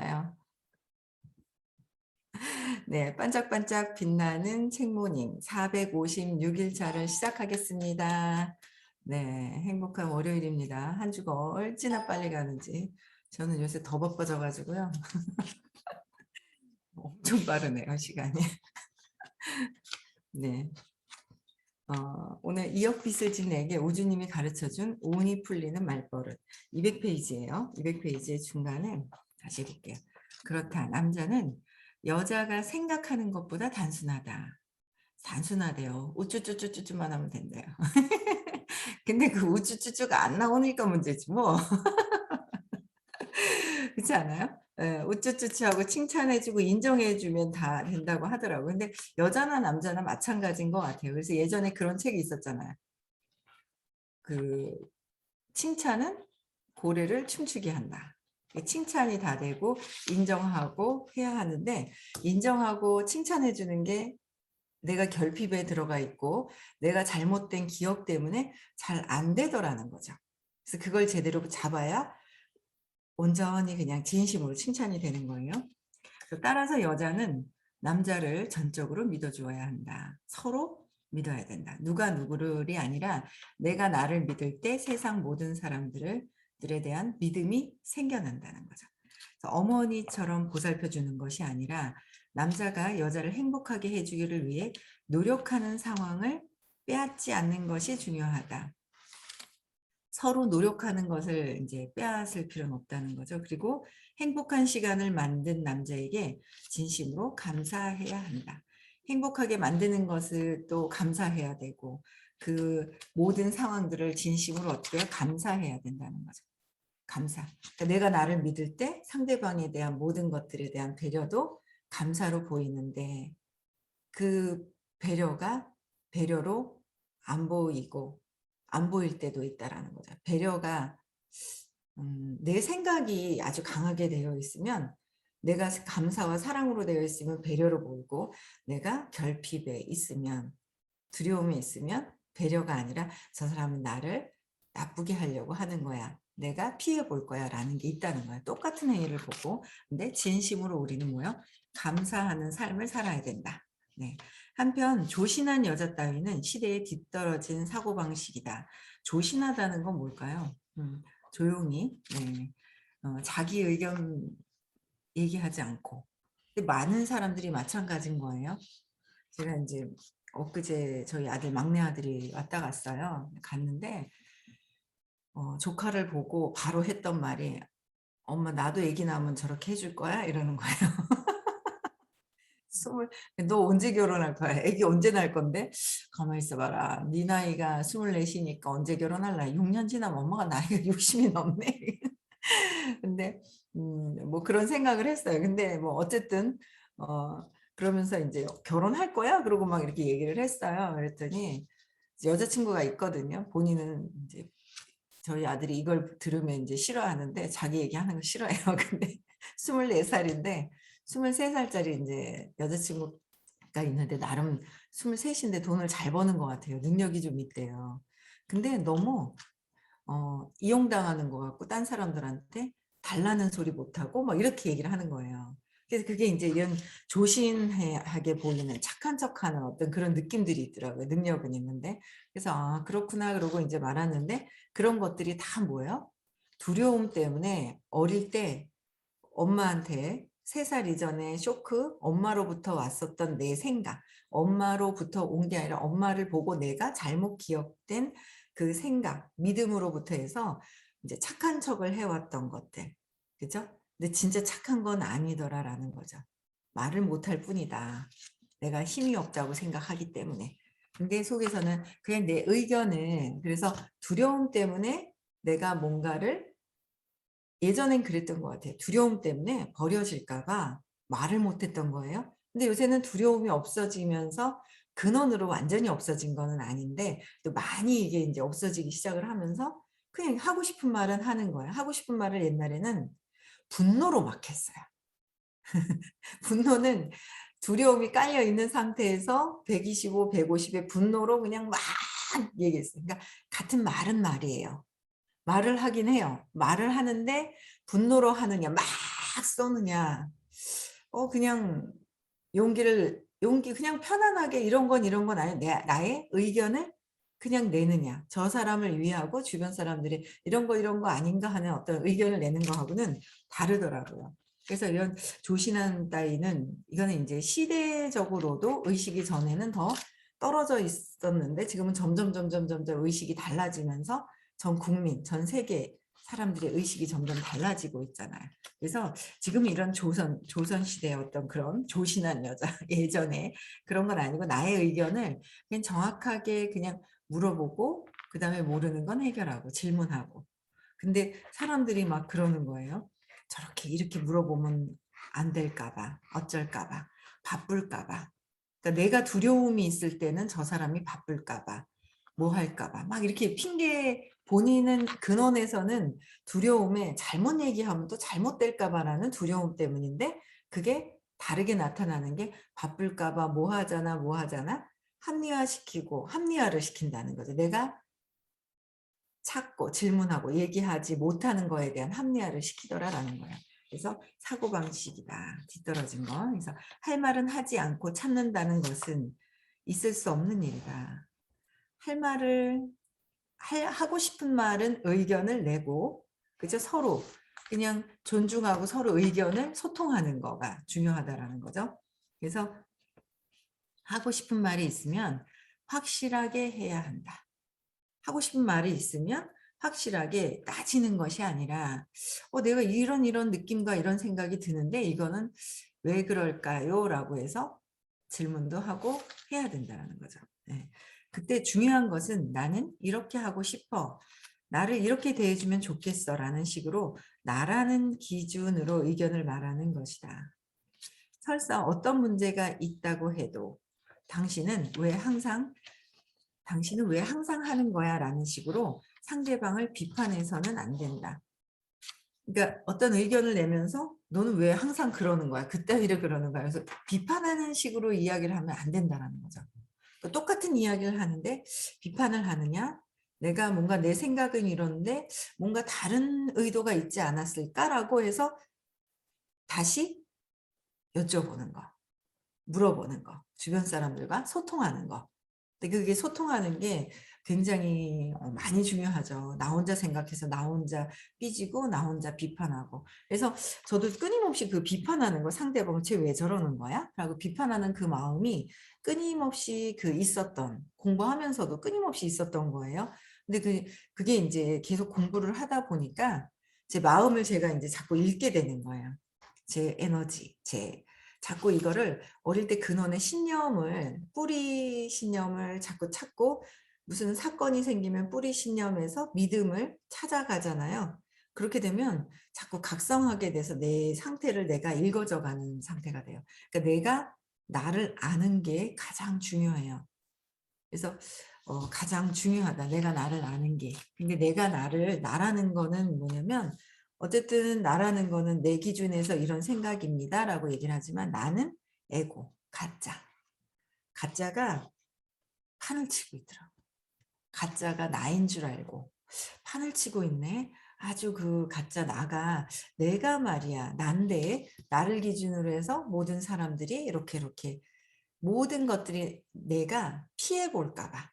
있을까요? 네, 반짝반짝 빛나는 책모닝 456일차를 시작하겠습니다. 네, 행복한 월요일입니다. 한 주가 얼마나 빨리 가는지. 저는 요새 더 바빠져 가지고요. 엄청 빠르네요, 시간이. 네. 오늘 2억 빚을 진 내게 우주님이 가르쳐준 운이 풀리는 말버릇 200페이지예요. 200페이지의 중간에 다시 볼게요. 그렇다. 남자는 여자가 생각하는 것보다 단순하다. 단순하대요. 우쭈쭈쭈쭈쭈만 하면 된대요. 근데 그 우쭈쭈쭈가 안 나오니까 문제지 뭐. 그렇지 않아요? 예, 우쭈쭈쭈하고 칭찬해주고 인정해주면 다 된다고 하더라고요. 근데 여자나 남자나 마찬가지인 것 같아요. 그래서 예전에 그런 책이 있었잖아요. 그 칭찬은 고래를 춤추게 한다. 칭찬이 다 되고 인정하고 해야 하는데 인정하고 칭찬해 주는 게 내가 결핍에 들어가 있고 내가 잘못된 기억 때문에 잘 안 되더라는 거죠. 그래서 그걸 제대로 잡아야 온전히 그냥 진심으로 칭찬이 되는 거예요. 따라서 여자는 남자를 전적으로 믿어주어야 한다. 서로 믿어야 된다. 누가 누구를이 아니라 내가 나를 믿을 때 세상 모든 사람들에 대한 믿음이 생겨난다는 거죠. 어머니처럼 보살펴 주는 것이 아니라 남자가 여자를 행복하게 해주기를 위해 노력하는 상황을 빼앗지 않는 것이 중요하다. 서로 노력하는 것을 이제 빼앗을 필요는 없다는 거죠. 그리고 행복한 시간을 만든 남자에게 진심으로 감사해야 한다. 행복하게 만드는 것을 또 감사해야 되고 그 모든 상황들을 진심으로 어때요? 감사해야 된다는 거죠. 감사. 그러니까 내가 나를 믿을 때 상대방에 대한 모든 것들에 대한 배려도 감사로 보이는데 그 배려가 배려로 안 보이고 안 보일 때도 있다라는 거죠. 배려가 내 생각이 아주 강하게 되어 있으면 내가 감사와 사랑으로 되어 있으면 배려로 보이고 내가 결핍에 있으면 두려움에 있으면 배려가 아니라 저 사람은 나를 나쁘게 하려고 하는 거야. 내가 피해 볼 거야 라는 게 있다는 거야. 똑같은 행위를 보고 근데 진심으로 우리는 뭐요? 감사하는 삶을 살아야 된다. 네. 한편 조신한 여자 따위는 시대에 뒤떨어진 사고방식이다. 조신하다는 건 뭘까요? 조용히 네. 자기 의견 얘기하지 않고 근데 많은 사람들이 마찬가지인 거예요. 제가 이제 엊그제 저희 아들 막내 아들이 왔다 갔어요. 갔는데 조카를 보고 바로 했던 말이 엄마 나도 애기 낳으면 저렇게 해줄 거야? 이러는 거예요. 스물 너 언제 결혼할 거야? 애기 언제 낳을 건데? 가만히 있어봐라. 네 나이가 24이니까 언제 결혼할래? 6년 지나면 엄마가 나이가 60이 넘네. 근데 뭐 그런 생각을 했어요. 근데 뭐 어쨌든 그러면서 이제 "결혼할 거야?" 그러고 막 이렇게 얘기를 했어요. 그랬더니 여자친구가 있거든요. 본인은 이제 저희 아들이 이걸 들으면 이제 싫어하는데 자기 얘기하는 거 싫어해요. 근데 24살인데 23살짜리 인제 여자친구가 있는데 나름 23인데 돈을 잘 버는 것 같아요. 능력이 좀 있대요. 근데 너무 이용당하는 것 같고 딴 사람들한테 달라는 소리 못하고 막 이렇게 얘기를 하는 거예요. 그래서 그게 이제 이런 조신하게 보이는 착한 척하는 어떤 그런 느낌들이 있더라고요. 능력은 있는데. 그래서 '아 그렇구나.' 그러고 이제 말았는데 그런 것들이 다 뭐예요? 두려움 때문에 어릴 때 엄마한테 3살 이전에 쇼크, 엄마로부터 왔었던 내 생각, 엄마로부터 온 게 아니라 엄마를 보고 내가 잘못 기억된 그 생각, 믿음으로부터 해서 이제 착한 척을 해 왔던 것들. 그죠? 근데 진짜 착한 건 아니더라라는 거죠. 말을 못할 뿐이다. 내가 힘이 없다고 생각하기 때문에. 근데 속에서는 그냥 내 의견은 그래서 두려움 때문에 내가 뭔가를 예전엔 그랬던 것 같아요. 두려움 때문에 버려질까 봐 말을 못 했던 거예요. 근데 요새는 두려움이 없어지면서 근원으로 완전히 없어진 거는 아닌데 또 많이 이게 인제 없어지기 시작을 하면서 그냥 하고 싶은 말은 하는 거예요. 하고 싶은 말을 옛날에는 분노로 막 했어요. 분노는 두려움이 깔려 있는 상태에서 125, 150의 분노로 그냥 막 얘기했어요. 그러니까 같은 말은 말이에요. 말을 하긴 해요. 말을 하는데 분노로 하느냐 막 쏘느냐, 그냥 용기 그냥 편안하게 이런 건 아니야. 나의 의견을 그냥 내느냐. 저 사람을 위하고 주변 사람들이 이런 거 아닌가 하는 어떤 의견을 내는 거하고는 다르더라고요. 그래서 이런 조신한 따위는 이거는 이제 시대적으로도 의식이 전에는 더 떨어져 있었는데 지금은 점점 의식이 달라지면서 전 국민, 전 세계 사람들의 의식이 점점 달라지고 있잖아요. 그래서 지금 이런 조선 시대의 어떤 그런 조신한 여자 예전에 그런 건 아니고 나의 의견을 그냥 정확하게 그냥 물어보고 그다음에 모르는 건 해결하고 질문하고. 근데 사람들이 막 그러는 거예요. 저렇게 이렇게 물어보면 안 될까 봐, 어쩔까 봐, 바쁠까 봐. 그러니까 내가 두려움이 있을 때는 저 사람이 바쁠까 봐, 뭐 할까 봐. 막 이렇게 핑계 본인은 근원에서는 두려움에 잘못 얘기하면 또 잘못될까 봐라는 두려움 때문인데 그게 다르게 나타나는 게 바쁠까 봐, 뭐 하잖아, 뭐 하잖아. 합리화시키고 합리화를 시킨다는 거죠. 내가 찾고 질문하고 얘기하지 못하는 거에 대한 합리화를 시키더라라는 거예요. 그래서 사고방식이다. 뒤떨어진 거. 그래서 할 말은 하지 않고 참는다는 것은 있을 수 없는 일이다. 할 말을 하고 싶은 말은 의견을 내고 그죠? 서로 그냥 존중하고 서로 의견을 소통하는 거가 중요하다라는 거죠. 그래서 하고 싶은 말이 있으면 확실하게 해야 한다. 하고 싶은 말이 있으면 확실하게 따지는 것이 아니라 내가 이런 느낌과 이런 생각이 드는데 이거는 왜 그럴까요? 라고 해서 질문도 하고 해야 된다는 거죠. 네. 그때 중요한 것은 나는 이렇게 하고 싶어. 나를 이렇게 대해주면 좋겠어. 라는 식으로 나라는 기준으로 의견을 말하는 것이다. 설사 어떤 문제가 있다고 해도 당신은 왜 항상 하는 거야? 라는 식으로 상대방을 비판해서는 안 된다. 그러니까 어떤 의견을 내면서 너는 왜 항상 그러는 거야? 그따위를 그러는 거야? 그래서 비판하는 식으로 이야기를 하면 안 된다는 거죠. 똑같은 이야기를 하는데 비판을 하느냐? 내가 뭔가 내 생각은 이런데 뭔가 다른 의도가 있지 않았을까라고 해서 다시 여쭤보는 거, 물어보는 거, 주변 사람들과 소통하는 거. 근데 그게 소통하는 게 굉장히 많이 중요하죠. 나 혼자 생각해서 나 혼자 삐지고 나 혼자 비판하고. 그래서 저도 끊임없이 그 비판하는 거 상대방은 쟤 왜 저러는 거야? 라고 비판하는 그 마음이 끊임없이 공부하면서도 끊임없이 있었던 거예요. 근데 그게 이제 계속 공부를 하다 보니까 제 마음을 제가 이제 자꾸 읽게 되는 거예요. 제 에너지, 자꾸 이거를 어릴 때 근원의 뿌리 신념을 자꾸 찾고 무슨 사건이 생기면 뿌리 신념에서 믿음을 찾아가잖아요. 그렇게 되면 자꾸 각성하게 돼서 내 상태를 내가 읽어져가는 상태가 돼요. 그러니까 내가 나를 아는 게 가장 중요해요. 그래서 가장 중요하다. 내가 나를 아는 게. 근데 나라는 거는 뭐냐면 어쨌든 나라는 거는 내 기준에서 이런 생각입니다. 라고 얘기를 하지만 나는 에고, 가짜가 판을 치고 있더라고. 가짜가 나인 줄 알고 판을 치고 있네. 아주 그 가짜 내가 말이야. 난데 나를 기준으로 해서 모든 사람들이 이렇게 모든 것들이 내가 피해 볼까 봐.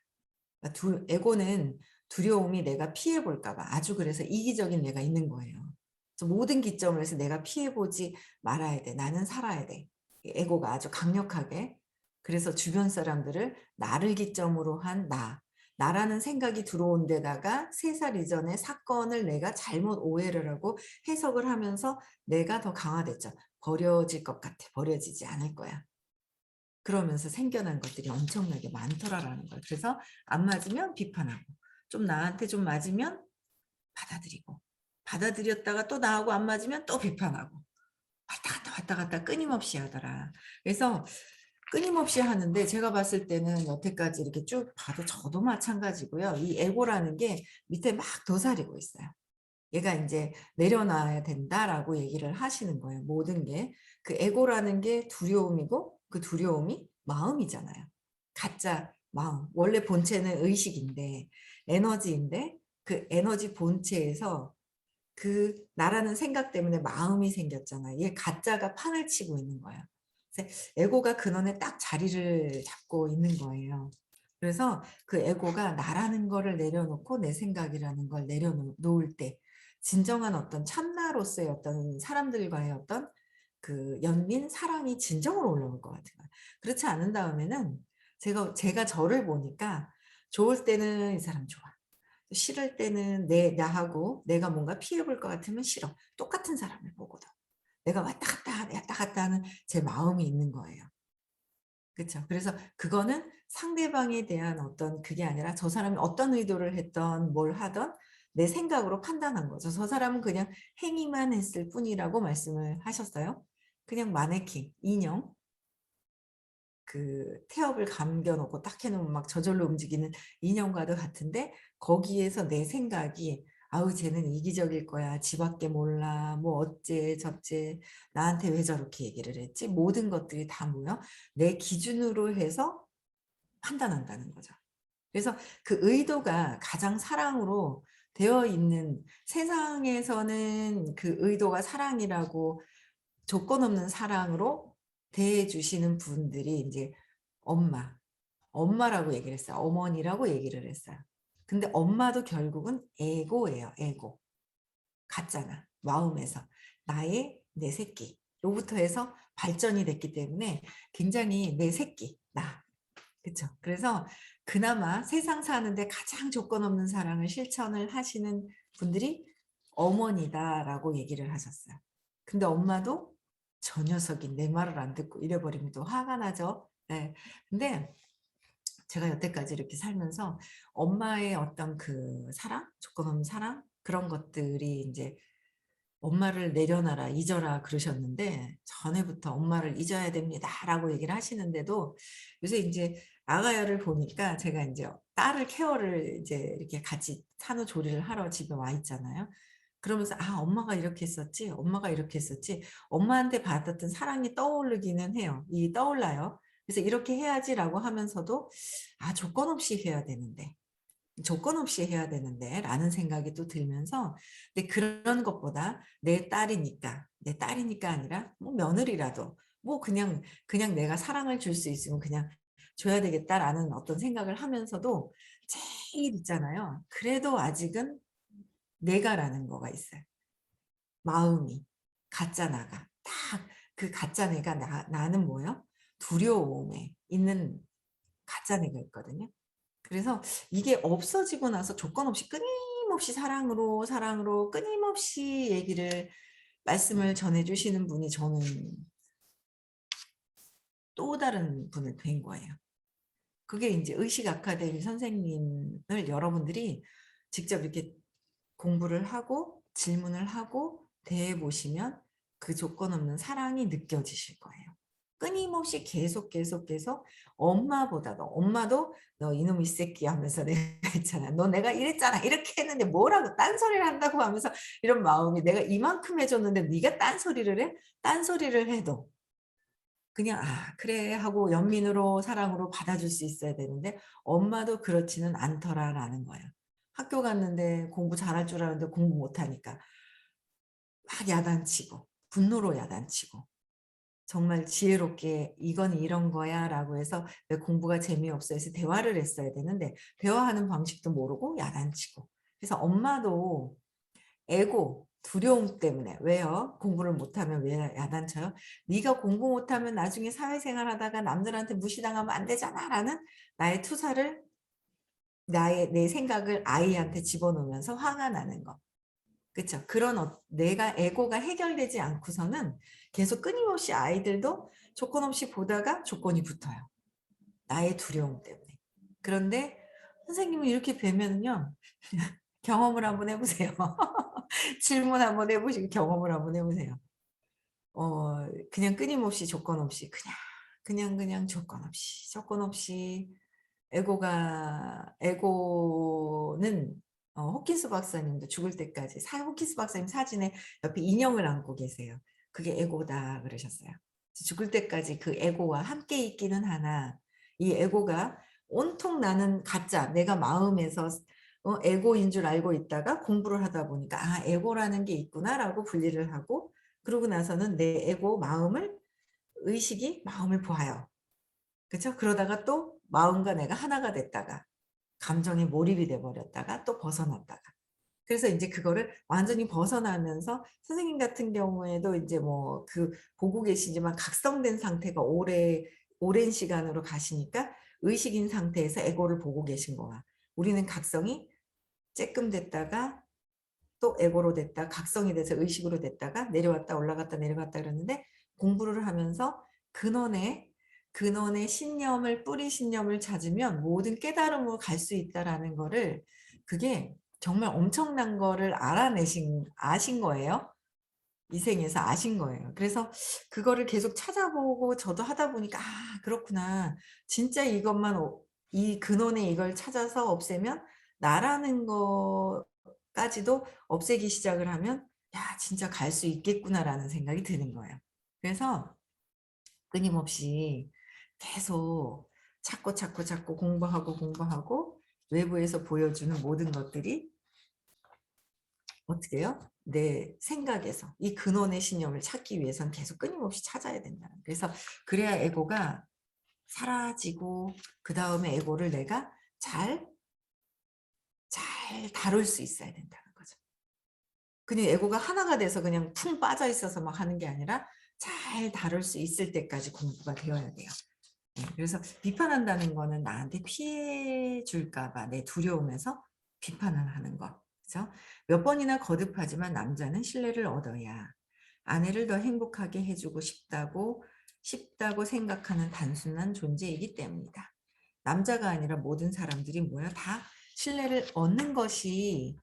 에고는 두려움이 내가 피해 볼까 봐 아주 그래서 이기적인 내가 있는 거예요. 그래서 모든 기점을 해서 내가 피해 보지 말아야 돼. 나는 살아야 돼. 에고가 아주 강력하게. 그래서 주변 사람들을 나를 기점으로 한 나라는 생각이 들어온 데다가 3살 이전의 사건을 내가 잘못 오해를 하고 해석을 하면서 내가 더 강화됐죠. 버려질 것 같아. 버려지지 않을 거야. 그러면서 생겨난 것들이 엄청나게 많더라라는 거예요. 그래서 안 맞으면 비판하고 나한테 좀 맞으면 받아들이고 받아들였다가 또 나하고 안 맞으면 또 비판하고 왔다 갔다 끊임없이 하더라. 그래서 끊임없이 하는데 제가 봤을 때는 여태까지 이렇게 쭉 봐도 저도 마찬가지고요. 이 에고라는 게 밑에 막 도사리고 있어요. 얘가 이제 내려놔야 된다라고 얘기를 하시는 거예요. 모든 게. 그 에고라는 게 두려움이고 그 두려움이 마음이잖아요. 가짜 마음. 원래 본체는 의식인데 에너지인데 그 에너지 본체에서 그 나라는 생각 때문에 마음이 생겼잖아. 얘 가짜가 판을 치고 있는 거야. 그래서 에고가 근원에 딱 자리를 잡고 있는 거예요. 그래서 그 에고가 나라는 거를 내려놓고 내 생각이라는 걸 내려놓을 때 진정한 어떤 참나로서의 어떤 사람들과의 어떤 그 연민, 사랑이 진정으로 올라올 것 같은 거야. 그렇지 않은 다음에는 제가 저를 보니까 좋을 때는 이 사람 좋아. 싫을 때는 나하고 내가 뭔가 피해 볼 것 같으면 싫어. 똑같은 사람을 보거든. 내가 왔다 갔다 하는 제 마음이 있는 거예요. 그쵸. 그래서 그거는 상대방에 대한 어떤 그게 아니라 저 사람이 어떤 의도를 했던 뭘 하던 내 생각으로 판단한 거죠. 저 사람은 그냥 행위만 했을 뿐이라고 말씀을 하셨어요. 그냥 마네킹, 인형, 그 태엽을 감겨 놓고 딱 해 놓으면 막 저절로 움직이는 인형과도 같은데 거기에서 내 생각이 '아우 쟤는 이기적일 거야. 지 밖에 몰라. 뭐 어째 저째. 나한테 왜 저렇게 얘기를 했지?' 모든 것들이 다 모여 내 기준으로 해서 판단한다는 거죠. 그래서 그 의도가 가장 사랑으로 되어 있는 세상에서는 그 의도가 사랑이라고 조건 없는 사랑으로 대해 주시는 분들이 인제 엄마라고 얘기를 했어요. 어머니라고 얘기를 했어요. 근데 엄마도 결국은 에고예요, 에고. 가짜나 마음에서 나의 내 새끼로부터 해서 발전이 됐기 때문에 굉장히 내 새끼, 나. 그쵸. 그래서 그나마 세상 사는데 가장 조건 없는 사랑을 실천을 하시는 분들이 어머니다라고 얘기를 하셨어요. 근데 엄마도 저 녀석이 내 말을 안 듣고 이래 버리면 또 화가 나죠. 예. 근데 제가 여태까지 이렇게 살면서 엄마의 어떤 그 사랑, 조건 없는 사랑 그런 것들이 인제 "엄마를 내려놔라. 잊어라." 그러셨는데 전에부터 "엄마를 잊어야 됩니다."라고 얘기를 하시는데도 요새 인제 아가야를 보니까 제가 인제 딸을 케어를 이제 이렇게 같이 산후조리를 하러 집에 와 있잖아요. 그러면서 '아 엄마가 이렇게 했었지. 엄마가 이렇게 했었지.' 엄마한테 받았던 사랑이 떠오르기는 해요. 떠올라요. 그래서 '이렇게 해야지.'라고 하면서도 '아 조건 없이 해야 되는데, 조건 없이 해야 되는데.'라는 생각이 또 들면서 근데 그런 것보다 내 딸이니까 아니라 뭐 며느리라도 뭐 그냥 내가 사랑을 줄 수 있으면 그냥 줘야 되겠다라는 어떤 생각을 하면서도 제일 있잖아요. 그래도 아직은 내가라는 거가 있어요. 마음이 가짜 나가. 딱 그 가짜 내가 나는 뭐예요? 두려움에 있는 가짜 내가 있거든요. 그래서 이게 없어지고 나서 조건 없이 끊임없이 사랑으로 끊임없이 말씀을 전해 주시는 분이 저는 또 다른 분을 뵌 거예요. 그게 인제 의식 아카데미 선생님을 여러분들이 직접 이렇게 공부를 하고 질문을 하고 대해 보시면 그 조건 없는 사랑이 느껴지실 거예요. 끊임없이 계속 엄마도 "너 이놈의 새끼." 하면서 내가 있잖아. "너 내가 이랬잖아. 이렇게 했는데 뭐라고 딴소리를 한다고." 하면서 이런 마음이 '내가 이만큼 해 줬는데 네가 딴소리를 해?' 딴소리를 해도 그냥 '아 그래.' 하고 연민으로 사랑으로 받아줄 수 있어야 되는데 엄마도 그렇지는 않더라라는 거예요. 학교 갔는데 공부 잘할 줄 알았는데 공부 못하니까 막 야단치고 분노로 야단치고 정말 지혜롭게 "이건 이런 거야."라고 해서 왜 공부가 재미없어 해서 대화를 했어야 되는데 대화하는 방식도 모르고 야단치고. 그래서 엄마도 에고, 두려움 때문에 "왜요? 공부를 못하면 왜 야단쳐요? 네가 공부 못하면 나중에 사회생활 하다가 남들한테 무시당하면 안 되잖아."라는 나의 투사를 내 생각을 아이한테 집어넣으면서 화가 나는 거. 그쵸. 그런 내가 에고가 해결되지 않고서는 계속 끊임없이 아이들도 조건 없이 보다가 조건이 붙어요. 나의 두려움 때문에. 그런데 선생님을 이렇게 뵈면은요. 경험을 한번 해 보세요. 질문 한번 해 보시고 경험을 한번 해 보세요. 그냥 끊임없이 조건 없이 그냥 조건 없이 에고는 호킨스 박사님도 죽을 때까지 호킨스 박사님 사진에 옆에 인형을 안고 계세요. "그게 에고다." 그러셨어요. 죽을 때까지 그 에고와 함께 있기는 하나 이 에고가 온통 나는 가짜 내가 마음에서 에고인 줄 알고 있다가 공부를 하다 보니까 '아 에고라는 게 있구나.'라고 분리를 하고 그러고 나서는 내 에고 마음을 의식이 마음을 보아요. 그쵸? 그러다가 또 마음과 내가 하나가 됐다가 감정에 몰입이 돼 버렸다가 또 벗어났다가. 그래서 인제 그거를 완전히 벗어나면서 선생님 같은 경우에도 인제 뭐 보고 계시지만 각성된 상태가 오랜 시간으로 가시니까 의식인 상태에서 에고를 보고 계신 거야. 우리는 각성이 쬐끔 됐다가 또 에고로 됐다 각성이 돼서 의식으로 됐다가 내려왔다 올라갔다 내려갔다 그러는데 공부를 하면서 근원의 신념을 뿌리 신념을 찾으면 모든 깨달음으로 갈 수 있다라는 거를 그게 정말 엄청난 거를 아신 거예요. 이 생에서 아신 거예요. 그래서 그거를 계속 찾아보고 저도 하다 보니까 '아 그렇구나. 진짜 이것만 이 근원의 이걸 찾아서 없애면 나라는 거까지도 없애기 시작을 하면 '야 진짜 갈 수 있겠구나.'라는 생각이 드는 거예요. 그래서 끊임없이 계속 찾고 공부하고 외부에서 보여주는 모든 것들이 어떻게 해요? 내 생각에서 이 근원의 신념을 찾기 위해서는 계속 끊임없이 찾아야 된다. 그래서 그래야 에고가 사라지고 그다음에 에고를 내가 잘 다룰 수 있어야 된다는 거죠. 그냥 에고가 하나가 돼서 그냥 쿵 빠져 있어서 막 하는 게 아니라 잘 다룰 수 있을 때까지 공부가 되어야 돼요. 네, 그래서 비판한다는 거는 나한테 피해 줄까 봐 내 두려움에서 비판을 하는 거. 그죠? 몇 번이나 거듭하지만 남자는 신뢰를 얻어야 아내를 더 행복하게 해주고 싶다고 생각하는 단순한 존재이기 때문이다. 남자가 아니라 모든 사람들이 뭐야? 다 신뢰를 얻는 것이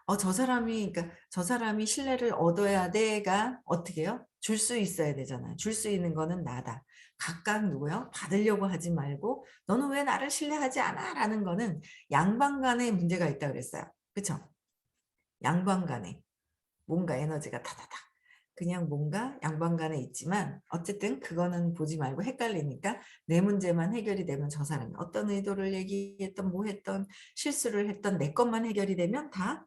그러니까 저 사람이 신뢰를 얻어야 돼가 어떻게 해요? 줄 수 있어야 되잖아요. 줄 수 있는 거는 나다. 각각 누구요? 받으려고 하지 말고 "너는 왜 나를 신뢰하지 않아?" 라는 거는 양방 간에 문제가 있다 그랬어요. 그쵸? 양방 간에 뭔가 에너지가 타다닥 그냥 뭔가 양방 간에 있지만 어쨌든 그거는 보지 말고 헷갈리니까 내 문제만 해결이 되면 저 사람이 어떤 의도를 얘기했던 뭐 했던 실수를 했던 내 것만 해결이 되면 다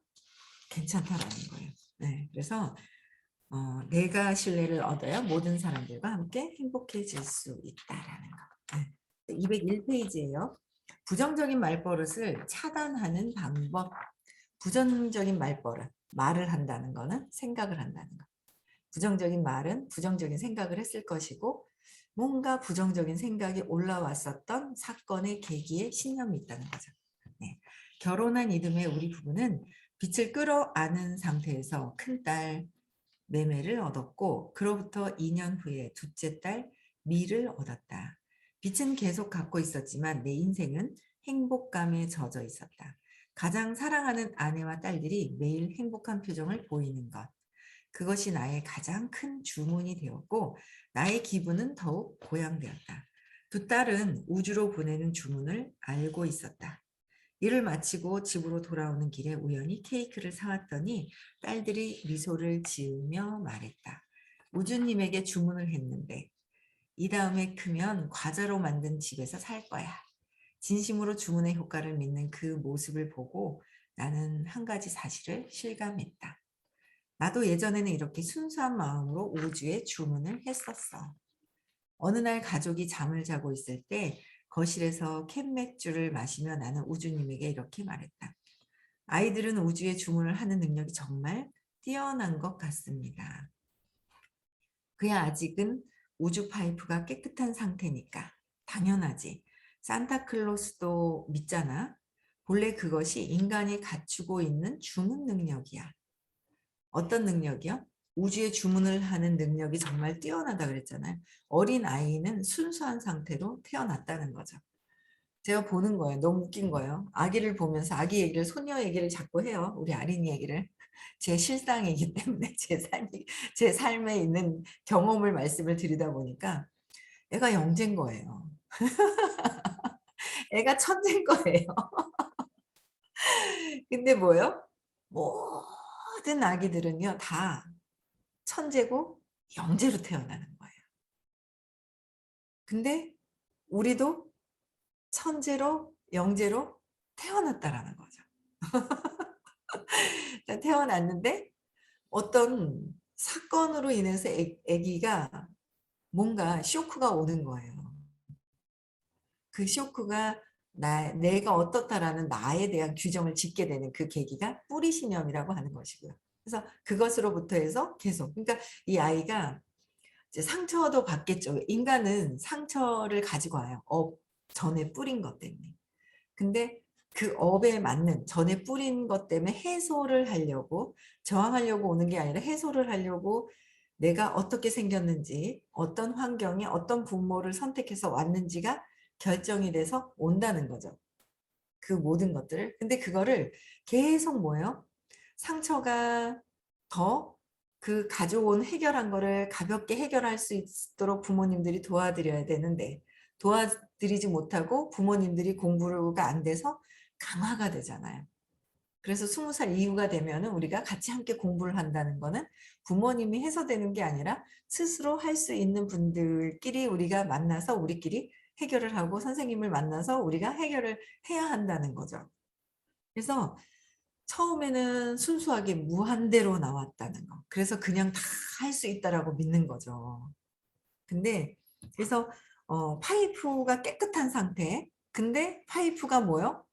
괜찮다라는 거예요. 네. 그래서 내가 신뢰를 얻어야 모든 사람들과 함께 행복해질 수 있다라는 거. 네. 201 페이지예요. 부정적인 말버릇을 차단하는 방법. 부정적인 말버릇. 말을 한다는 거는 생각을 한다는 거. 부정적인 말은 부정적인 생각을 했을 것이고 뭔가 부정적인 생각이 올라왔었던 사건의 계기에 신념이 있다는 거죠. 네. 결혼한 이듬해 우리 부부는 빛을 끌어안은 상태에서 큰딸 매매를 얻었고 그로부터 2년 후에 둘째 딸 미를 얻었다. 빛은 계속 갖고 있었지만 내 인생은 행복감에 젖어 있었다. 가장 사랑하는 아내와 딸들이 매일 행복한 표정을 보이는 것. 그것이 나의 가장 큰 주문이 되었고 나의 기분은 더욱 고양되었다. 두 딸은 우주로 보내는 주문을 알고 있었다. 일을 마치고 집으로 돌아오는 길에 우연히 케이크를 사왔더니 딸들이 미소를 지으며 말했다. 우주님에게 주문을 했는데 이 다음에 크면 과자로 만든 집에서 살 거야. 진심으로 주문의 효과를 믿는 그 모습을 보고 나는 한 가지 사실을 실감했다. 나도 예전에는 이렇게 순수한 마음으로 우주에 주문을 했었어. 어느 날 가족이 잠을 자고 있을 때 거실에서 캔맥주를 마시며 나는 우주님에게 이렇게 말했다. 아이들은 우주에 주문을 하는 능력이 정말 뛰어난 것 같습니다. 그야 아직은 우주 파이프가 깨끗한 상태니까. 당연하지. 산타클로스도 믿잖아. 본래 그것이 인간이 갖추고 있는 주문 능력이야. 어떤 능력이요? 우주에 주문을 하는 능력이 정말 뛰어나다 그랬잖아요. 어린 아이는 순수한 상태로 태어났다는 거죠. 제가 보는 거예요. 너무 웃긴 거예요. 아기를 보면서 아기 얘기를 소녀 얘기를 자꾸 해요. 우리 아린이 얘기를. 제 실상이기 때문에 제 삶에 있는 경험을 말씀을 드리다 보니까 애가 영재인 거예요. 애가 천재인 거예요. 근데 뭐예요? 모든 아기들은요 다 천재고 영재로 태어나는 거예요. 근데 우리도 천재로 영재로 태어났다라는 거죠. 태어났는데 어떤 사건으로 인해서 아기가 뭔가 쇼크가 오는 거예요. 그 쇼크가 내가 어떻다라는 나에 대한 규정을 짓게 되는 그 계기가 뿌리신염이라고 하는 것이고요. 그래서 그것으로부터 해서 계속 그러니까 이 아이가 이제 상처도 받겠죠. 인간은 상처를 가지고 와요. 전에 뿌린 것 때문에. 근데 그 업에 맞는 전에 뿌린 것 때문에 해소를 하려고 저항하려고 오는 게 아니라 해소를 하려고 내가 어떻게 생겼는지 어떤 환경에 어떤 부모를 선택해서 왔는지가 결정이 돼서 온다는 거죠. 그 모든 것들을. 근데 그거를 계속 뭐예요? 상처가 더 그 가져온 해결한 거를 가볍게 해결할 수 있도록 부모님들이 도와드려야 되는데 도와드리지 못하고 부모님들이 공부가 안 돼서 강화가 되잖아요. 그래서 20살 이후가 되면은 우리가 같이 함께 공부를 한다는 거는 부모님이 해서 되는 게 아니라 스스로 할 수 있는 분들끼리 우리가 만나서 우리끼리 해결을 하고 선생님을 만나서 우리가 해결을 해야 한다는 거죠. 그래서 처음에는 순수하게 무한대로 나왔다는 거. 그래서 그냥 다 할 수 있다라고 믿는 거죠. 근데 그래서 파이프가 깨끗한 상태. 근데 파이프가 뭐요?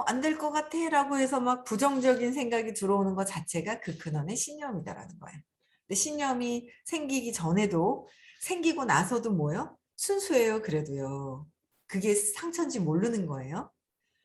안 될 것 같아 라고 해서 막 부정적인 생각이 들어오는 것 자체가 그 근원의 신념이다라는 거예요. 근데 신념이 생기기 전에도 생기고 나서도 뭐요? 순수해요. 그래도요. 그게 상처인지 모르는 거예요.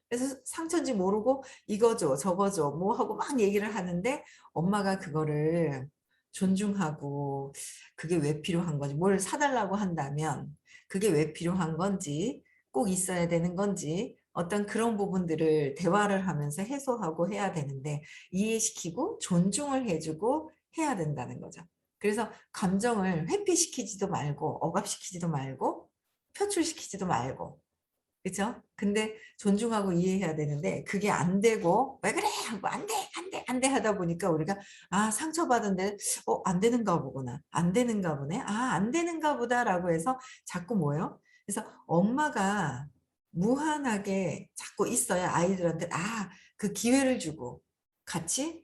그래서 상처인지 모르고 이거죠 저거죠 뭐 하고 막 얘기를 하는데 엄마가 그거를 존중하고 그게 왜 필요한 건지 뭘 사달라고 한다면 그게 왜 필요한 건지 꼭 있어야 되는 건지 어떤 그런 부분들을 대화를 하면서 해소하고 해야 되는데 이해시키고 존중을 해주고 해야 된다는 거죠. 그래서 감정을 회피시키지도 말고 억압시키지도 말고 표출시키지도 말고 그죠? 근데 존중하고 이해해야 되는데 그게 안 되고 왜 그래? 하고 안 돼, 안 돼, 안 돼 하다 보니까 우리가 상처받은데 안 되는가 보구나. 안 되는가 보네. 안 되는가 보다라고 해서 자꾸 뭐예요? 그래서 엄마가 무한하게 자꾸 있어야 아이들한테 그 기회를 주고 같이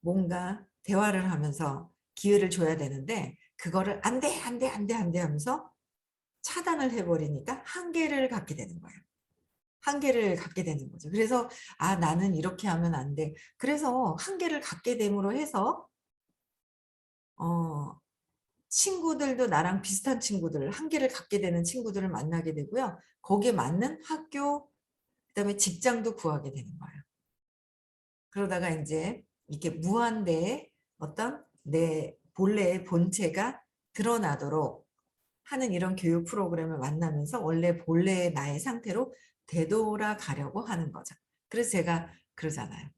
뭔가 대화를 하면서 기회를 줘야 되는데 그거를 안 돼, 안 돼, 안 돼, 안 돼 하면서 차단을 해버리니까 한계를 갖게 되는 거예요. 한계를 갖게 되는 거죠. 그래서 나는 이렇게 하면 안 돼. 그래서 한계를 갖게 됨으로 해서 어 친구들도 나랑 비슷한 친구들, 한계를 갖게 되는 친구들을 만나게 되고요. 거기에 맞는 학교, 그다음에 직장도 구하게 되는 거예요. 그러다가 이제 이렇게 무한대의 어떤 내 본래의 본체가 드러나도록 하는 이런 교육 프로그램을 만나면서 원래 본래의 나의 상태로 되돌아가려고 하는 거죠. 그래서 제가 그러잖아요.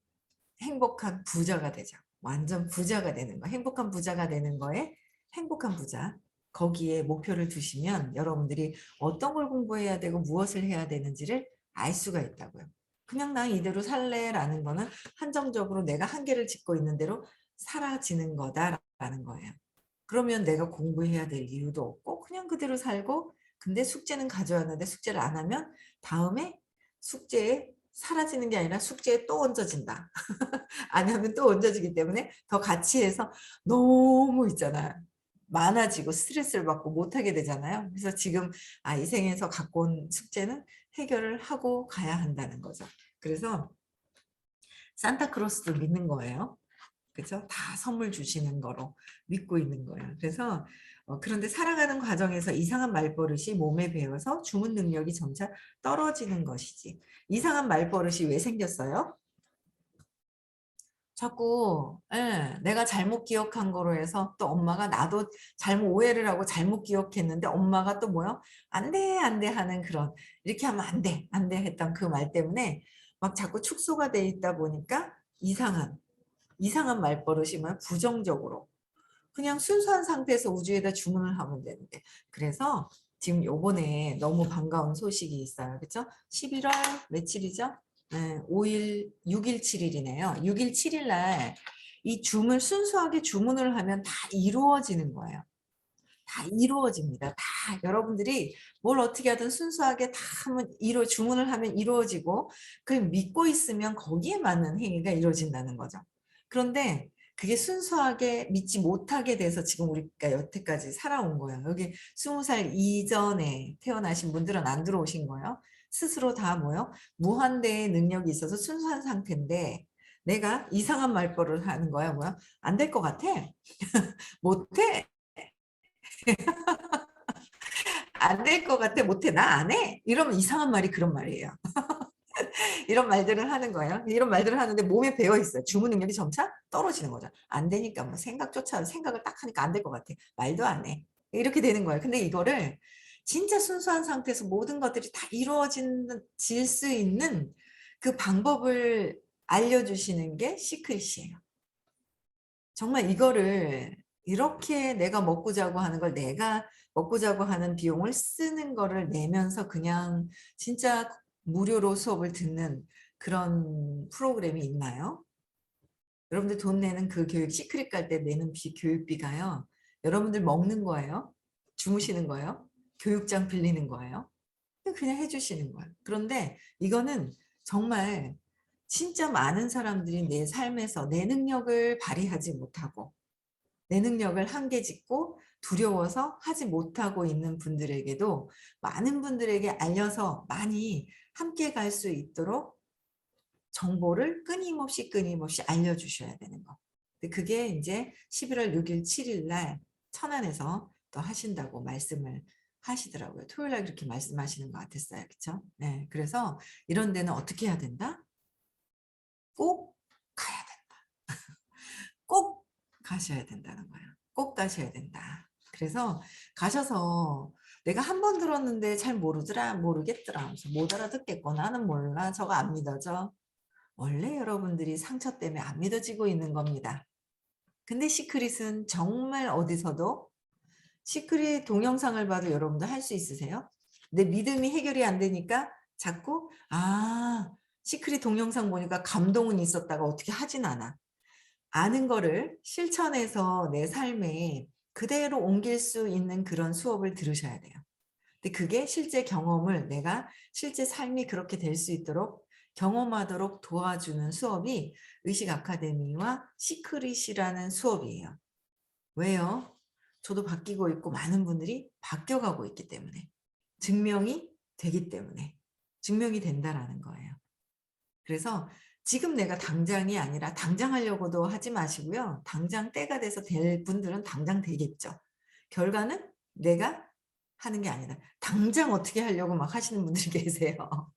행복한 부자가 되자. 완전 부자가 되는 거. 행복한 부자가 되는 거에 행복한 부자. 거기에 목표를 두시면 여러분들이 어떤 걸 공부해야 되고 무엇을 해야 되는지를 알 수가 있다고요. 그냥 난 이대로 살래라는 거는 한정적으로 내가 한계를 짓고 있는 대로 사라지는 거다라는 거예요. 그러면 내가 공부해야 될 이유도 없고 그냥 그대로 살고 근데 숙제는 가져왔는데 숙제를 안 하면 다음에 숙제에 사라지는 게 아니라 숙제에 또 얹어진다. 안 하면 또 얹어지기 때문에 더 같이 해서 너무 있잖아요. 많아지고 스트레스를 받고 못하게 되잖아요. 그래서 지금 이 생에서 갖고 온 숙제는 해결을 하고 가야 한다는 거죠. 그래서 산타크로스도 믿는 거예요. 그죠? 다 선물 주시는 거로 믿고 있는 거예요. 그래서 그런데 살아가는 과정에서 이상한 말버릇이 몸에 배어서 주문 능력이 점차 떨어지는 것이지. 이상한 말버릇이 왜 생겼어요? 자꾸 내가 잘못 기억한 거로 해서 또 엄마가 나도 잘못 오해를 하고 잘못 기억했는데 엄마가 또 뭐요? 안 돼, 안 돼 하는 그런 이렇게 하면 안 돼, 안 돼 했던 그 말 때문에 막 자꾸 축소가 돼 있다 보니까 이상한 말버릇이 면 부정적으로 그냥 순수한 상태에서 우주에다 주문을 하면 되는데 그래서 지금 요번에 너무 반가운 소식이 있어요. 그렇죠? 11월 며칠이죠? 네, 5일, 6일, 7일이네요. 6일, 7일 날 이 순수하게 주문을 하면 다 이루어지는 거예요. 다 이루어집니다. 다 여러분들이 뭘 어떻게 하든 순수하게 다 하면 주문을 하면 이루어지고 그걸 믿고 있으면 거기에 맞는 행위가 이루어진다는 거죠. 그런데 그게 순수하게 믿지 못하게 돼서 지금 우리가 여태까지 살아온 거예요. 여기 20살 이전에 태어나신 분들은 안 들어오신 거예요. 스스로 다 뭐요? 무한대의 능력이 있어서 순수한 상태인데 내가 이상한 말버릇을 하는 거야. 뭐야? 안 될 것 같아. 못해. 안 될 것 같아. 못해. 나 안 해. 이러면 이상한 말이 그런 말이에요. 이런 말들을 하는 거예요. 이런 말들을 하는데 몸에 배어 있어요. 주문 능력이 점차 떨어지는 거죠. 안 되니까 뭐 생각조차 생각을 딱 하니까 안 될 것 같아. 말도 안 해. 이렇게 되는 거예요. 근데 이거를 진짜 순수한 상태에서 모든 것들이 다 이루어질 수 있는 그 방법을 알려주시는 게 시크릿이에요. 정말 이거를 이렇게 내가 먹고 자고 하는 걸 내가 먹고 자고 하는 비용을 쓰는 거를 내면서 그냥 진짜 무료로 수업을 듣는 그런 프로그램이 있나요? 여러분들 돈 내는 그 교육 시크릿 갈 때 내는 교육비가요. 여러분들 먹는 거예요? 주무시는 거예요? 교육장 빌리는 거예요? 그냥 해주시는 거예요. 그런데 이거는 정말 진짜 많은 사람들이 내 삶에서 내 능력을 발휘하지 못하고 내 능력을 한계 짓고 두려워서 하지 못하고 있는 분들에게도 많은 분들에게 알려서 많이 함께 갈 수 있도록 정보를 끊임없이 알려주셔야 되는 거. 그게 이제 11월 6일, 7일 날 천안에서 또 하신다고 말씀을 하시더라고요. 토요일 날 그렇게 말씀하시는 것 같았어요. 그렇죠? 네, 그래서 이런 데는 어떻게 해야 된다? 꼭 가야 된다. 꼭 가셔야 된다는 거예요. 꼭 가셔야 된다. 그래서 가셔서 내가 한 번 들었는데 잘 모르겠더라 하면서 못 알아듣겠고 나는 몰라 저거 안 믿어져. 원래 여러분들이 상처 때문에 안 믿어지고 있는 겁니다. 근데 시크릿은 정말 어디서도 시크릿 동영상을 봐도 여러분들 할 수 있으세요? 내 믿음이 해결이 안 되니까 자꾸 시크릿 동영상 보니까 감동은 있었다가 어떻게 하진 않아. 아는 거를 실천해서 내 삶에 그대로 옮길 수 있는 그런 수업을 들으셔야 돼요. 근데 그게 실제 경험을 내가 실제 삶이 그렇게 될 수 있도록 경험하도록 도와주는 수업이 의식 아카데미와 시크릿이라는 수업이에요. 왜요? 저도 바뀌고 있고 많은 분들이 바뀌어가고 있기 때문에 증명이 되기 때문에 증명이 된다라는 거예요. 그래서 지금 내가 당장이 아니라 당장 하려고도 하지 마시고요. 당장 때가 돼서 될 분들은 당장 되겠죠. 결과는 내가 하는 게 아니라 당장 어떻게 하려고 막 하시는 분들이 계세요.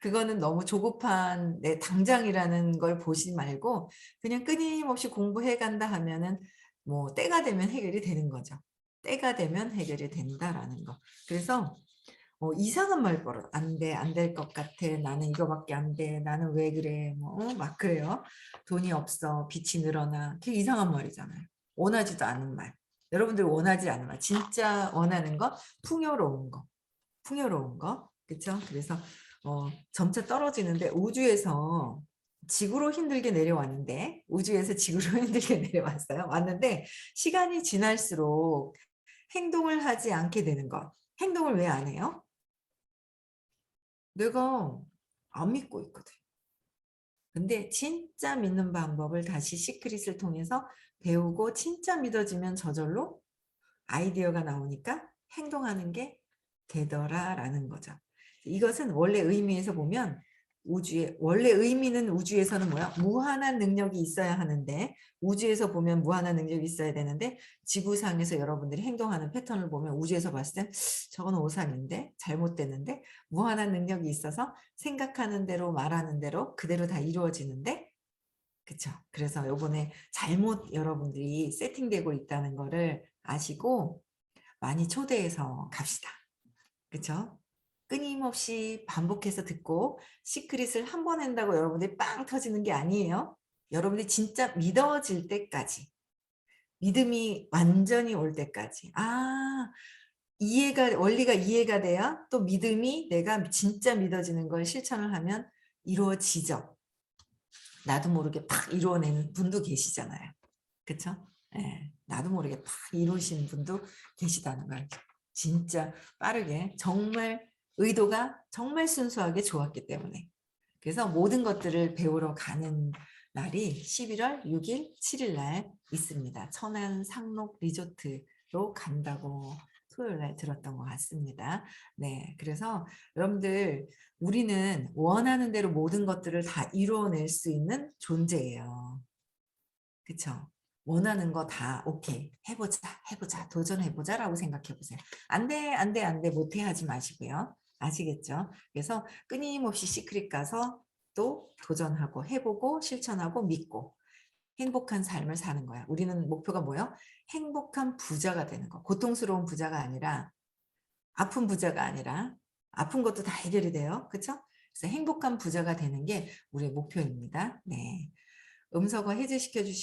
그거는 너무 조급한 내 당장이라는 걸 보지 말고 그냥 끊임없이 공부해 간다 하면은 뭐 때가 되면 해결이 되는 거죠. 때가 되면 해결이 된다라는 거. 그래서 이상한 말버릇 안 돼, 안 될 것 같아. 나는 이거밖에 안 돼. 나는 왜 그래. 막 그래요. 돈이 없어. 빚이 늘어나. 그게 이상한 말이잖아요. 원하지도 않은 말. 여러분들 원하지 않은 말. 진짜 원하는 거 풍요로운 거. 풍요로운 거. 그렇죠? 그래서 점차 떨어지는데 우주에서 지구로 힘들게 내려왔는데 우주에서 지구로 힘들게 내려왔어요. 왔는데 시간이 지날수록 행동을 하지 않게 되는 것. 행동을 왜 안 해요? 내가 안 믿고 있거든. 근데 진짜 믿는 방법을 다시 시크릿을 통해서 배우고 진짜 믿어지면 저절로 아이디어가 나오니까 행동하는 게 되더라라는 거죠. 이것은 원래 의미에서 보면 원래 의미는 우주에서는 뭐야? 무한한 능력이 있어야 하는데 우주에서 보면 무한한 능력이 있어야 되는데 지구상에서 여러분들이 행동하는 패턴을 보면 우주에서 봤을 땐 저건 오산인데 잘못됐는데 무한한 능력이 있어서 생각하는 대로 말하는 대로 그대로 다 이루어지는데 그쵸. 그래서 요번에 잘못 여러분들이 세팅되고 있다는 거를 아시고 많이 초대해서 갑시다. 그쵸? 끊임없이 반복해서 듣고 시크릿을 한 번 한다고 여러분들이 빵 터지는 게 아니에요. 여러분들이 진짜 믿어질 때까지 믿음이 완전히 올 때까지 원리가 이해가 돼야 또 믿음이 내가 진짜 믿어지는 걸 실천을 하면 이루어지죠. 나도 모르게 팍 이루어내는 분도 계시잖아요. 그쵸? 네. 나도 모르게 막 이루신 분도 계시다는 걸 진짜 빠르게 정말 의도가 정말 순수하게 좋았기 때문에 그래서 모든 것들을 배우러 가는 날이 11월 6일, 7일 날 있습니다. 천안 상록 리조트로 간다고 토요일 날 들었던 것 같습니다. 네, 그래서 여러분들 우리는 원하는 대로 모든 것들을 다 이루어낼 수 있는 존재예요. 그쵸? 원하는 거 다 오케이 해보자 도전해보자 라고 생각해 보세요. 안 돼 못해 하지 마시고요. 아시겠죠? 그래서 끊임없이 시크릿 가서 또 도전하고 해보고 실천하고 믿고 행복한 삶을 사는 거야. 우리는 목표가 뭐예요? 행복한 부자가 되는 거. 고통스러운 부자가 아니라 아픈 부자가 아니라 아픈 것도 다 해결이 돼요. 그렇죠? 그래서 행복한 부자가 되는 게 우리의 목표입니다. 네. 음성어 해제시켜 주시